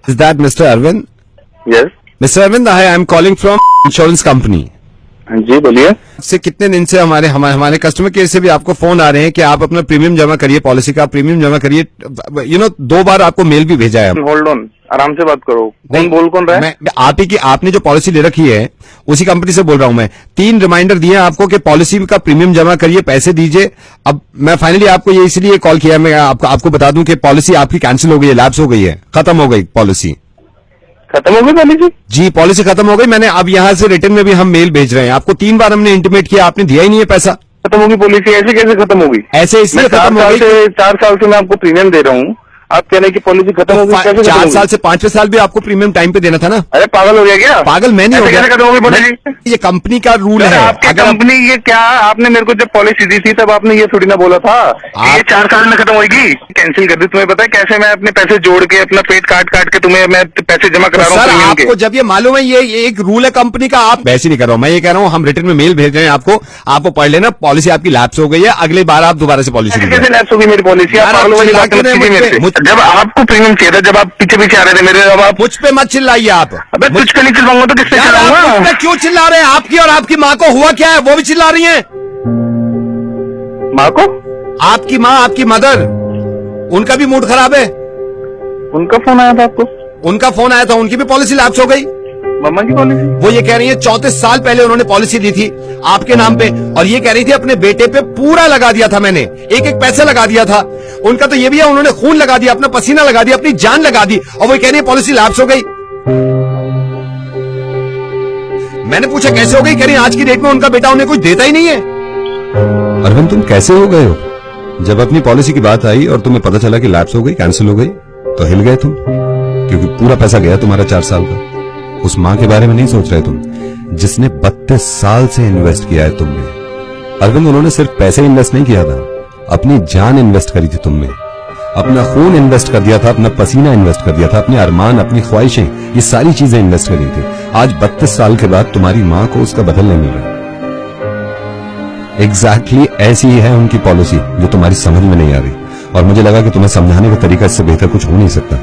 Is that Mr. Arvind? Yes. Mr. Arvind, I am calling from insurance company. जी बोलिए। से कितने दिन से हमारे कस्टमर केयर से भी आपको फोन आ रहे हैं कि आप अपना प्रीमियम जमा करिए, पॉलिसी का प्रीमियम जमा करिए। 2 बार आपको मेल भी भेजा है। होल्ड ऑन, आराम से बात करो। कौन रहा है? मैं आप ही की आपने जो पॉलिसी ले रखी है उसी कंपनी से बोल रहा हूं मैं। 3 रिमाइंडर दिए आपको कि पॉलिसी का प्रीमियम जमा करिए, पैसे दीजिए। अब मैं फाइनली आपको ये इसलिए कॉल किया, मैं आपको बता दूं कि पॉलिसी आपकी कैंसिल हो गई है, लैप्स हो गई है, खत्म हो गई पॉलिसी। खत्म हो गई पॉलिसी? जी, पॉलिसी खत्म हो गई। मैंने अब यहाँ से रिटर्न में भी हम मेल भेज रहे हैं आपको। 3 बार हमने इंटीमेट किया, आपने दिया ही नहीं है पैसा। खत्म होगी पॉलिसी? ऐसे कैसे खत्म होगी? ऐसे इसलिए खत्म हो गई। 4 साल से मैं आपको प्रीमियम दे रहा हूँ, आप कह रहे हैं कि पॉलिसी खत्म हो गई? 4 साल से 5वें साल भी आपको प्रीमियम टाइम पे देना था ना। अरे पागल हो गया क्या? पागल मैं नहीं हो गया। खत्म होगी पॉलिसी? ये कंपनी का रूल है। आपकी कंपनी ये क्या, आपने मेरे को जब पॉलिसी दी थी तब आपने ये थोड़ी ना बोला था ये 4 साल में खत्म होगी। कैंसिल कर दी। तुम्हें पता है कैसे मैं अपने पैसे जोड़ के अपना पेट काट के तुम्हें मैं पैसे जमा करा रहा हूँ? आपको जब ये मालूम है ये एक रूल है कंपनी का, आप वैसे नहीं कर रहा हूँ। मैं ये कह रहा हूँ हम रिटर्न में मेल भेज रहे हैं आपको पढ़ लेना। पॉलिसी आपकी लैप्स हो गई है, अगले बार आप दोबारा से पॉलिसी कैसे लैप्स होगी मेरी पॉलिसी? जब आपको प्रीमियम चाहिए था, जब आप पीछे आ रहे थे मेरे, अब आप मुझ पे मत चिल्लाइए आप। अबे कुछ पे नहीं चिल्लाऊंगा तो किससे चिल्लाऊंगा? मुझ पे क्यों चिल्ला रहे हैं? आपकी और आपकी माँ को हुआ क्या है वो भी चिल्ला रही हैं। माँ को? आपकी माँ, आपकी मदर, उनका भी मूड खराब है। उनका फोन आया था आपको? उनका फोन आया था, उनकी भी पॉलिसी लैप्स हो गई। मम्मा की पॉलिसी? वो ये कह रही है 34 साल पहले उन्होंने पॉलिसी दी थी आपके नाम पे, और ये कह रही थी अपने बेटे पे पूरा लगा दिया था मैंने, एक पैसा लगा दिया था। उनका तो ये भी है, उन्होंने खून लगा दिया, अपना पसीना लगा दिया, अपनी जान लगा दी, और वो कह रही है पॉलिसी लैप्स हो गई। मैंने पूछा कैसे हो गई? कह रही आज की डेट में उनका बेटा उन्हें कुछ देता ही नहीं है। अरविंद तुम कैसे हो गए हो? जब अपनी पॉलिसी की बात आई और तुम्हें पता चला कि लैप्स हो गई, कैंसिल हो गई, तो हिल गए तुम, क्योंकि पूरा पैसा गया तुम्हारा 4 साल का। उस माँ के बारे में नहीं सोच रहे तुम, जिसने 32 साल से इन्वेस्ट किया है तुमने। अरविंद उन्होंने सिर्फ पैसे इन्वेस्ट नहीं किया था, अपनी जान इन्वेस्ट करी थी तुमने, अपना खून इन्वेस्ट कर दिया था, अपना पसीना इन्वेस्ट कर दिया था, अपने अरमान, अपनी ख्वाहिशें, ये सारी चीजें इन्वेस्ट करी थी। आज 32 साल के बाद तुम्हारी माँ को उसका बदल नहीं मिल रहा। एग्जैक्टली ऐसी ही है उनकी पॉलिसी, जो तुम्हारी समझ में नहीं आ रही, और मुझे लगा कि तुम्हें समझाने का तरीका इससे बेहतर कुछ हो नहीं सकता।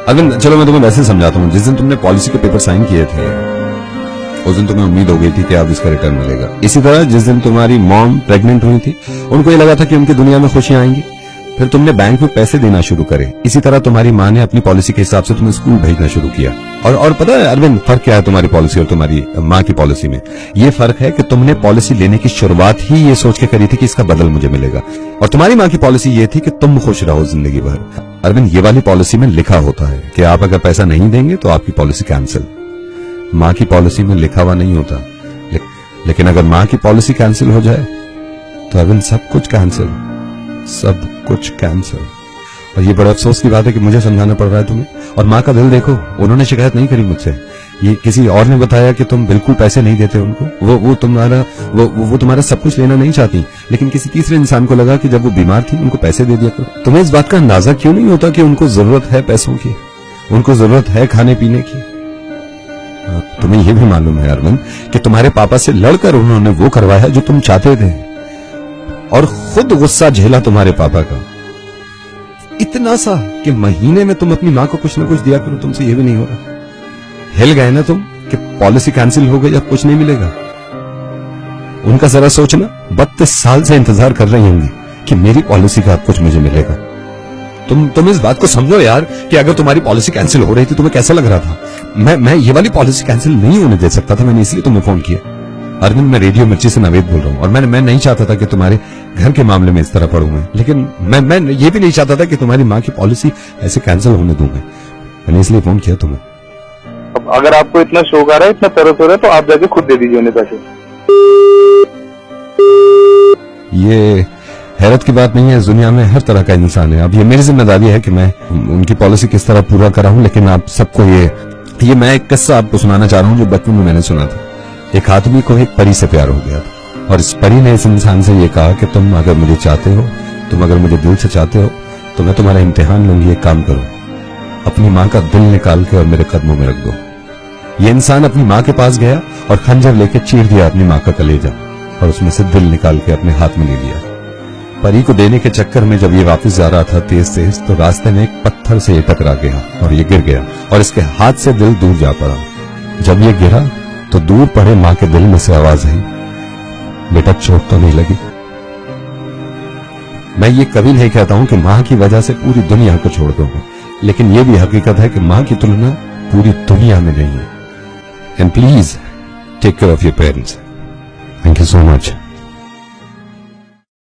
अरविंद चलो मैं तुम्हें वैसे समझाता हूँ। जिस दिन तुमने पॉलिसी के पेपर साइन किए थे उस दिन तुम्हें उम्मीद हो गई थी कि अब इसका रिटर्न मिलेगा। इसी तरह जिस दिन तुम्हारी मॉम प्रेग्नेंट हुई थी, उनको ये लगा था कि उनकी दुनिया में खुशियां आएंगी, फिर तुमने बैंक में पैसे देना शुरू करे। इसी तरह तुम्हारी माँ ने अपनी पॉलिसी के हिसाब से तुम्हें स्कूल भेजना शुरू किया। और पता है अरविंद फर्क क्या है तुम्हारी पॉलिसी और तुम्हारी माँ की पॉलिसी में? ये फर्क है कि तुमने पॉलिसी लेने की शुरुआत ही ये सोच के करी थी कि इसका बदल मुझे मिलेगा, और तुम्हारी माँ की पॉलिसी ये थी कि तुम खुश रहो जिंदगी भर। अरविंद ये वाली पॉलिसी में लिखा होता है कि आप अगर पैसा नहीं देंगे तो आपकी पॉलिसी कैंसिल। माँ की पॉलिसी में लिखा हुआ नहीं होता, लेकिन अगर माँ की पॉलिसी कैंसिल हो जाए तो अरविंद सब कुछ कैंसिल, सब कुछ कैंसिल। और ये बड़ा अफसोस की बात है कि मुझे समझाना पड़ रहा है तुम्हें। और माँ का दिल देखो, उन्होंने शिकायत नहीं करी मुझसे, ये किसी और ने बताया कि तुम बिल्कुल पैसे नहीं देते उनको। वो तुम्हारा सब कुछ लेना नहीं चाहती, लेकिन किसी तीसरे इंसान को लगा कि जब वो बीमार थी उनको पैसे दे दिया करो। तुम्हें इस बात का अंदाजा क्यों नहीं होता कि उनको जरूरत है पैसों की, उनको जरूरत है खाने पीने की? तुम्हें यह भी मालूम है अरविंद कि तुम्हारे पापा से लड़कर उन्होंने वो करवाया जो तुम चाहते थे, और खुद गुस्सा झेला तुम्हारे पापा का इतना सा कि महीने में तुम अपनी माँ को कुछ ना कुछ दिया करो। तुमसे ये भी नहीं हो रहा। हिल गए ना तुम कि पॉलिसी कैंसिल हो गई, अब कुछ नहीं मिलेगा। उनका जरा सोचना, 32 साल से इंतजार कर रही होंगी कि मेरी पॉलिसी का अब कुछ मुझे मिलेगा। तुम इस बात को समझो यार कि अगर तुम्हारी पॉलिसी कैंसिल हो रही थी तुम्हें कैसा लग रहा था। मैं ये वाली पॉलिसी कैंसिल नहीं होने दे सकता था, मैंने इसलिए तुम्हें फोन किया। अरविंद मैं रेडियो मिर्ची से नवेद बोल रहा हूँ, और मैं नहीं चाहता था कि तुम्हारे घर के मामले में इस तरह पढ़ूं मैं, लेकिन मैं ये भी नहीं चाहता था कि तुम्हारी माँ की पॉलिसी ऐसे कैंसिल होने दूं मैंने इसलिए फोन किया तुम्हें। अब अगर आपको इतना शौक आ रहा है, इतना तरस हो रहा है, तो आप जाके खुद दे दीजिए उन्हें पैसे। ये हैरत की बात नहीं है, इस दुनिया में हर तरह का इंसान है। अब ये मेरी जिम्मेदारी है कि मैं उनकी पॉलिसी किस तरह पूरा कराऊं, लेकिन आप सबको ये मैं एक किस्सा आपको सुनाना चाह रहा हूँ जो बचपन में मैंने सुना था। एक आदमी को एक परी से प्यार हो गया था, और इस परी ने इस इंसान से ये कहा कि तुम अगर मुझे चाहते हो, तुम अगर मुझे दिल से चाहते हो, तो मैं तुम्हारा इम्तिहान लूंगी। एक काम करो, अपनी माँ का दिल निकाल के और मेरे कदमों में रख दो। ये इंसान अपनी माँ के पास गया और खंजर लेके चीर दिया अपनी माँ का कलेजा, और उसमें से दिल निकाल के अपने हाथ में ले लिया। परी को देने के चक्कर में जब ये वापस जा रहा था तेज तेज, तो रास्ते में एक पत्थर से ये टकरा गया और ये गिर गया और इसके हाथ से दिल दूर जा पड़ा। जब ये गिरा तो दूर पड़े मां के दिल में से आवाज आई, बेटा चोट तो नहीं लगी? मैं ये कभी नहीं कहता हूं कि मां की वजह से पूरी दुनिया को छोड़ दो, लेकिन ये भी हकीकत है कि मां की तुलना पूरी दुनिया में नहीं है। And please take care of your parents. Thank you so much.